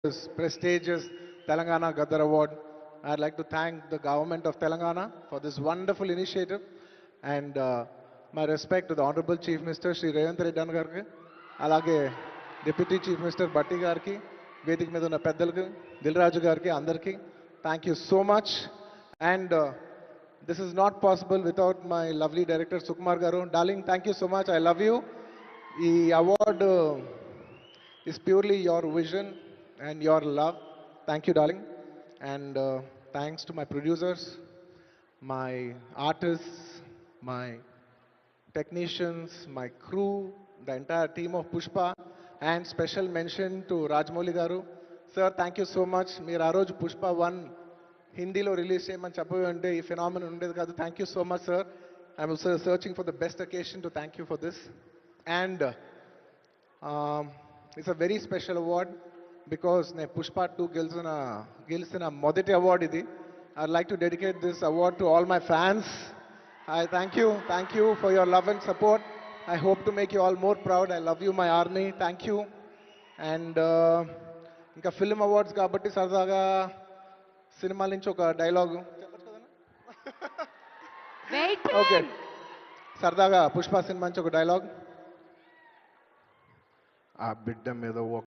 this prestigious Telangana Gaddar Award. I'd like to thank the government of Telangana for this wonderful initiative and my respect to the Honorable Chief Minister Sri Revanth Reddy Garki, alage Deputy Chief Minister Batti Garki, వేదిక మీద ఉన్న పెద్దలకు దిల్రాజు గారికి అందరికీ thank you so much and this is not possible without my lovely director Sukumar గారు darling thank you so much I love you ఈ award is purely your vision and your love. Thank you, darling. And thanks to my producers, my artists, my technicians, my crew, the entire team of Pushpa, and special mention to Rajmouli Garu. Sir, thank you so much. మీరు ఆ రోజు పుష్ప 1 హిందీలో release చేయమని చెప్పి అంటే ఈ phenomenon ఉండేది కాదు. Thank you so much sir. I'm also searching for the best occasion to thank you for this. And it's a very special award because ne Pushpa 2 గెలిచిన మొదటి award ఇది. I'd like to dedicate this award to all my fans. I thank you for your love and support. I hope to make you all more proud. I love you, my army. Thank you. And ఇంకా film awards కాబట్టి సరదాగా సినిమాల నుంచి ఒక dialogue చెప్పచ్చు కదా. Okay, సరదాగా Pushpa cinema నుంచి ఒక డైలాగ్. ఆ బిడ్డ మీద